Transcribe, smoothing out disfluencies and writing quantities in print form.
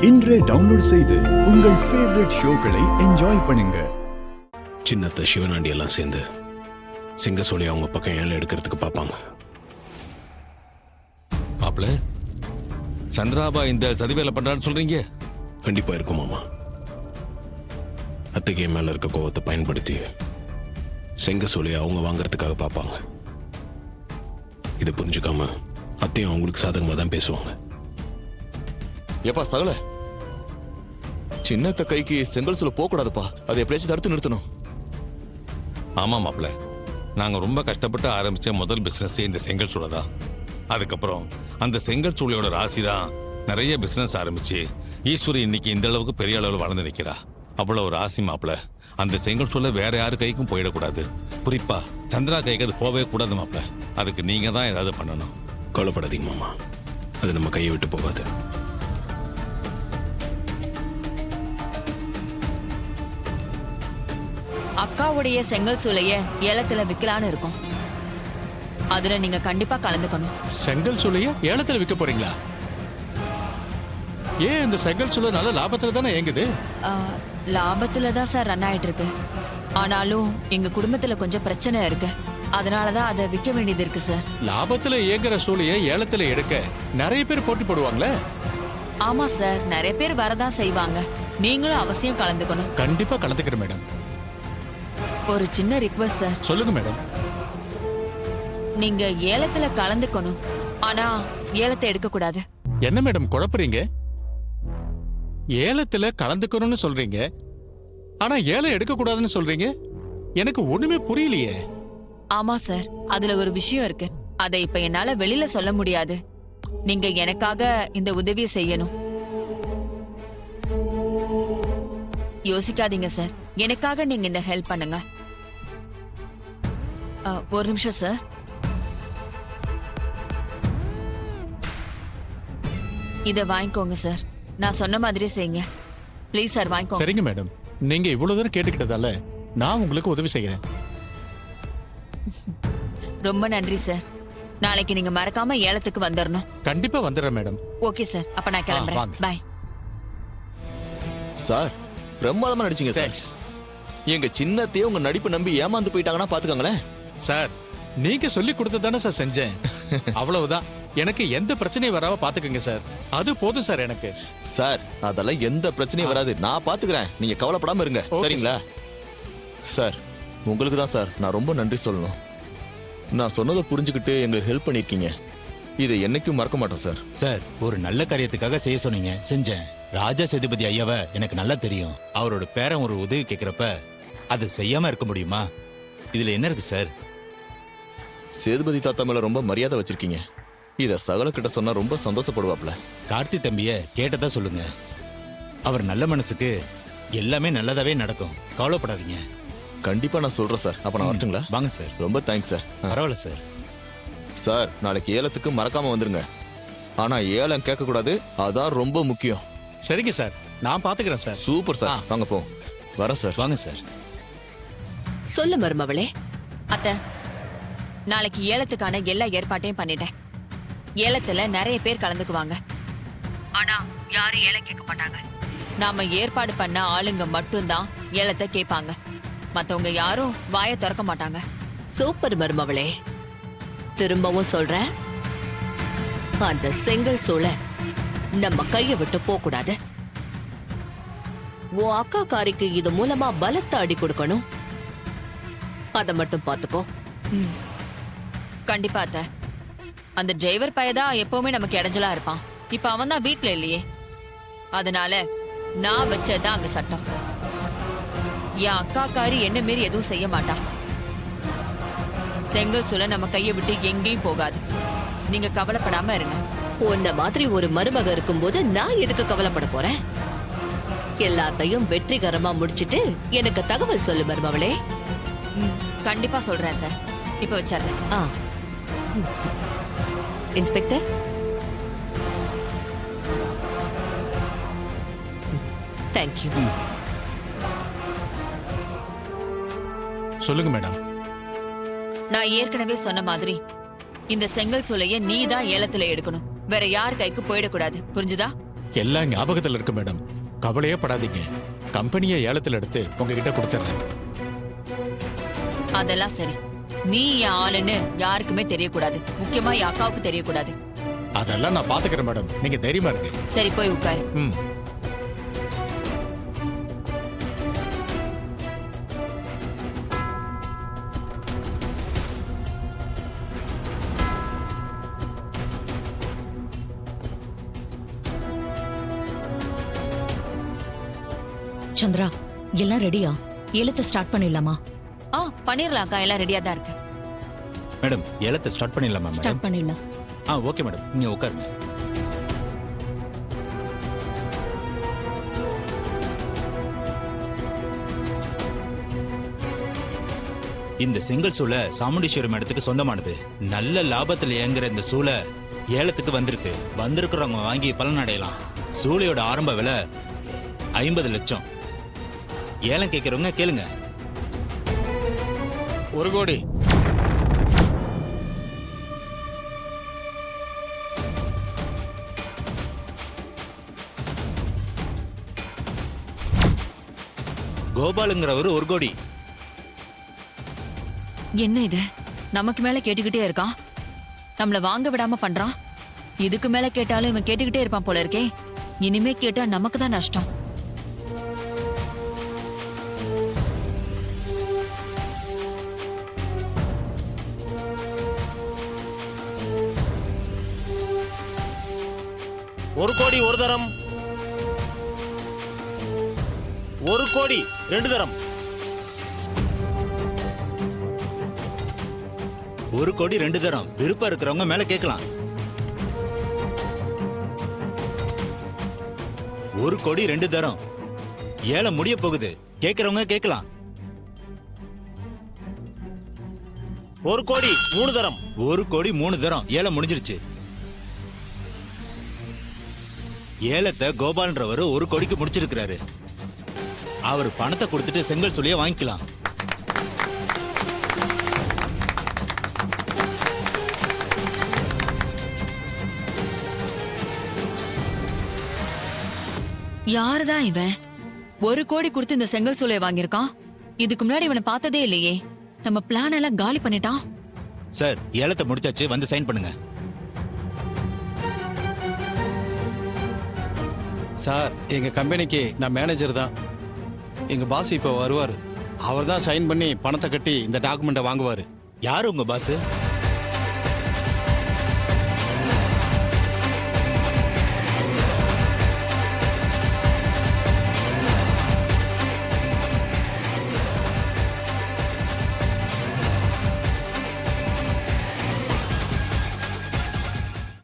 இன்றே டவுன்லோட் செய்து உங்கள் ஃபேவரட் ஷோக்களை என்ஜாய் பண்ணுங்க. சின்னத்த சிவனாண்டி எல்லாம் சேர்ந்து சிங்கசோழி அவங்க பக்கம் ஏழை எடுக்கிறதுக்கு பார்ப்பாங்க. மாப்பிள்ள, சந்திராபா இந்த சதி வேலை பண்றான்னு சொல்றீங்க? கண்டிப்பா இருக்கும் மாமா. அத்தைக்கு மேல இருக்க கோவத்தை பயன்படுத்தி செங்கசோழியை அவங்க வாங்கறதுக்காக பார்ப்பாங்க. இதை புரிஞ்சுக்காம அத்தையும் அவங்களுக்கு சாதகமாக தான் பேசுவாங்க. ஏப்பா சகல, சின்னத்த கைக்கு செங்கல் சூளை போகக்கூடாதுப்பா. அதை எப்படியாச்சும் தடுத்து நிறுத்தணும். ஆமா மாப்பிள்ள, நாங்க ரொம்ப கஷ்டப்பட்டு ஆரம்பிச்ச முதல் பிசினஸ் இந்த செங்கல் சூளை தான். அதுக்கப்புறம் அந்த செங்கல் சூளையோட ராசி தான் நிறைய பிசினஸ் ஆரம்பிச்சு ஈஸ்வரி இன்னைக்கு இந்த அளவுக்கு பெரிய அளவில் வளர்ந்து நிற்கிறா. அவ்வளவு ராசி மாப்பிள்ள. அந்த செங்கல் சூளை வேற யாரு கைக்கும் போயிடக்கூடாது. குறிப்பா சந்திரா கைக்கு அது போகவே கூடாது மாப்பிள்ள. அதுக்கு நீங்க தான் ஏதாவது பண்ணணும். கவலைப்படாதீங்க மாமா, அது நம்ம கையை விட்டு போகாது. அக்காவுடைய செங்கல் சூளைய ஏலத்துல விக்கலான்னு இருக்கும். அதுல நீங்க கண்டிப்பா கலந்துக்கணும். செங்கல் சூளைய ஏலத்துல விற்க போறீங்களா? ஏன் இந்த செங்கல் சூளை நல்ல லாபத்துல தானே இயங்குது? லாபத்துல தான் சார் ரன் ஆயிட்டு இருக்கு. ஆனாலும் எங்க குடும்பத்துல கொஞ்சம் பிரச்சனை இருக்கு. அதனாலதான் அதை விற்க வேண்டியது இருக்கு சார். லாபத்துல இயங்குற சூளைய ஏலத்துல எடுக்க நிறைய பேர் போட்டி போடுவாங்களே? ஆமா சார், நிறைய பேர் வரதான் செய்வாங்க. நீங்களும் அவசியம் கலந்துக்கணும். கண்டிப்பா கலந்துக்கிறேன் மேடம். ஒரு சின்ன ரிக்வெஸ்ட் சார். சொல்லுங்க மேடம். நீங்க ஏலத்துல கலந்துக்கணும், ஆனா ஏலத்தை எடுக்க கூடாது. என்ன மேடம் குழப்பறீங்க? ஏலத்துல கலந்துக்கணும்னு சொல்றீங்க, ஆனா ஏலம் எடுக்க கூடாதுன்னு சொல்றீங்க. எனக்கு ஒண்ணுமே புரியலையே. ஆமா சார், அதுல ஒரு விஷயம் இருக்கு. அதை இப்ப என்னால வெளியில சொல்ல முடியாது. நீங்க எனக்காக இந்த உதவியை செய்யணும். யோசிக்காதீங்க சார், எனக்காக நீங்க இந்த ஹெல்ப் பண்ணுங்க. ஒரு நிமிஷம் சார். இத வாங்கிக்கோங்க சார். நான் சொன்ன மாதிரி செய்யுங்க ப்ளீஸ் சார். வாங்கிக்கோங்க. சரிங்க மேடம், நீங்க இவ்வளவு தூரம் கேட்டுக்கிட்டதால நான் உங்களுக்கு உதவி செய்கிறேன். ரொம்ப நன்றி சார். நாளைக்கு நீங்க மறக்காம ஏலத்துக்கு வந்துடணும். கண்டிப்பா வந்துடுறேன் மேடம். ஓகே சார், அப்ப நான் கிளம்புறேன். பாய் சார், பிரமாதமா நடிச்சீங்க சார். எங்க சின்னத்தையே உங்க நடிப்பு நம்பி ஏமாந்து போயிட்டாங்கன்னா பாத்துக்கோங்களேன். சார், நீங்க சொல்லி கொடுத்ததானே சார் செஞ்சேன். அவ்வளவுதான். எனக்கு எந்த பிரச்சனையும் வராம பாத்துக்கங்க சார். அது போதும் சார் எனக்கு. சார், அதெல்லாம் எந்த பிரச்சனையும் வராது. நான் பாத்துக்கிறேன். நீங்க கவலைப்படாம இருங்க. சரிங்களா? சார், உங்களுக்கு தான் சார் நான் ரொம்ப நன்றி சொல்லணும். நான் சொன்னதை புரிஞ்சுக்கிட்டு எங்களுக்கு ஹெல்ப் பண்ணிருக்கீங்க. இதை என்னைக்கும் மறக்க மாட்டோம் சார். சார், ஒரு நல்ல காரியத்துக்காக செய்ய சொன்னீங்க, செஞ்சேன். ராஜா சேதுபதி ஐயாவை எனக்கு நல்லா தெரியும். அவரோட பேரன் ஒரு உதவி கேட்கிறப்ப அதை செய்யாம இருக்க முடியுமா? இதுல என்ன இருக்கு சார்? சேதுபதி தாத்தா மேல ரொம்ப மரியாதை வச்சிருக்கீங்க. இத சகல கிட்ட சொன்னா ரொம்ப சந்தோஷப்படுவாப்ல. கார்த்தி தம்பிய கேட்டதா சொல்லுங்க. அவர் நல்ல மனசுக்கு எல்லாமே நல்லதாவே நடக்கும். கவலைப்படாதீங்க. கண்டிப்பா நான் சொல்றேன் சார். அப்ப நான் வரட்டுங்களா? வாங்க சார். ரொம்ப தேங்க்ஸ் சார். பரவாயில்ல சார். சார், நாளைக்கு ஏலத்துக்கு மறக்காம வந்துருங்க. ஆனா ஏலம் கேட்க கூடாது, அதான் ரொம்ப முக்கியம். சரிங்க சார், நான் பாத்துக்கிறேன் சார். Super sir. வாங்க போ. வரேன் சார். வாங்க சார். சொல்லு மருமவளே. அத்தை, நாளைக்கு ஏலத்துக்கான எல்லா ஏற்பாட்டையும் பண்ணிட்டேன். ஏலத்துல நிறைய பேர் கலந்துக்குவாங்க, ஆனா யாரும் ஏலம் கேட்க மாட்டாங்க. நாம ஏற்பாடு பண்ண ஆளுங்க மட்டும்தான் ஏலத்தை கேட்பாங்க. மத்தவங்க யாரும் வாயை திறக்க மாட்டாங்க. சூப்பர் மருமவளே. திரும்பவும் சொல்றேன், அந்த செங்கல் சூளை நம்ம கைய விட்டு போக கூடாது. உன் அக்கா காரிக்கு இது மூலமா பலத்த அடி கொடுக்கணும். அத மட்டும் பாத்துக்கோ. கண்டிப்பா அத்தை. அந்த டிரைவர் பையதான் எப்பவுமே நமக்கு இடைஞ்சலா இருப்பான். இப்ப அவன் தான் வீட்டுல இல்லையே. அதனால நான் வச்சதான் அங்க சட்டம். என் அக்காக்காரி என்ன மீறி எதுவும் செய்ய மாட்டா. செங்கல் சூளை நம்ம கையை விட்டு எங்கேயும் போகாது. நீங்க கவலைப்படாம இருங்க. உன்ன மாதிரி ஒரு மருமக இருக்கும்போது நான் எதுக்கு கவலைப்பட போறேன்? எல்லாத்தையும் வெற்றிகரமா முடிச்சிட்டு எனக்கு தகவல் சொல்லு மருமவளே. கண்டிப்பா சொல்றேன் அத்தை. இப்ப வச்சிடுறேன். Inspector, thank you. சொல்லுங்க மேடம். நான் ஏற்கனவே சொன்ன மாதிரி இந்த செங்கல் சூளைய நீ தான் ஏலத்துல எடுக்கணும். வேற யார் கைக்கு போயிடக்கூடாது. புரிஞ்சுதா? எல்லாம் ஞாபகத்துல இருக்கு மேடம். கவலையே படாதீங்க. கம்பெனியை ஏலத்துல எடுத்து உங்ககிட்ட கொடுத்துறேன். அதெல்லாம் சரி. நீ என் ஆளுன்னு யாருக்குமே தெரியக்கூடாது. முக்கியமா என் அக்காவுக்கு தெரியக்கூடாது. அதெல்லாம் நான் பாத்துக்கிறேன் மேடம். நீங்க தைரியமா இருங்க. சரி, போய் உட்காரு. ம். சந்திரா, எல்லாம் ரெடியா? ஏலத்தை ஸ்டார்ட் பண்ணிடலாமா? பண்ணிடலாம் அக்கா. எல்லாம் ரெடியா தான் இருக்கு. மேடம் ஏலத்தை ஸ்டார்ட் பண்ணிடலாமா மேடம்? ஸ்டார்ட் பண்ணிடலாம். ஓகே மேடம், நீங்க உட்காருங்க. இந்த செங்கல் சூளை சாமுண்டீஸ்வரம் இடத்துக்கு சொந்தமானது. நல்ல லாபத்தில் இயங்குற இந்த சூளை ஏலத்துக்கு வந்திருக்கு. வந்திருக்கிறவங்க வாங்கி பலன் அடையலாம். சூளையோட ஆரம்ப விலை 50 லட்சம். ஏலம் கேட்கிறவங்க கேளுங்க. 1 கோடி. கோபாலுங்கிறவர் 1 கோடி. என்ன இது? நமக்கு மேல கேட்டுக்கிட்டே இருக்கான். நம்மள வாங்க விடாம பண்றான். இதுக்கு மேல கேட்டாலும் இவன் கேட்டுக்கிட்டே இருப்பான் போல இருக்கே. இனிமே கேட்டா நமக்கு தான் நஷ்டம். ஒரு கோடி ஒரு தரம், 1 கோடி 2 தரம், 1 கோடி 2 தரம். விருப்பம் இருக்கிறவங்க மேல கேட்கலாம். 1 கோடி 2 தரம். ஏலம் முடிய போகுது. கேட்கிறவங்க கேட்கலாம். 1 கோடி 3 தரம், 1 கோடி 3 தரம். ஏலம் முடிஞ்சிருச்சு. ஏலத்தை கோபால்ன்றவர் 1 கோடிக்கு முடிச்சிருக்கிறாரு. அவர் பணத்தை கொடுத்துட்டு செங்கல் சொல்லிய வாங்கிக்கலாம். யாருதான் இவன்? 1 கோடி கொடுத்து இந்த செங்கல் சூளையை வாங்கியிருக்கான். இதுக்கு முன்னாடி இவனை பார்த்ததே இல்லையே. நம்ம பிளான் எல்லாம் காலி பண்ணிட்டான். சார், ஏலத்தை முடிச்சாச்சு, வந்து சைன் பண்ணுங்க. சார், எங்க கம்பெனிக்கு நான் மேனேஜர் தான். எங்க பாஸ் இப்போ வருவார். அவர் தான் சைன் பண்ணி பணத்தை கட்டி இந்த டாக்குமெண்ட்டை வாங்குவார். யாரு உங்க பாஸ்?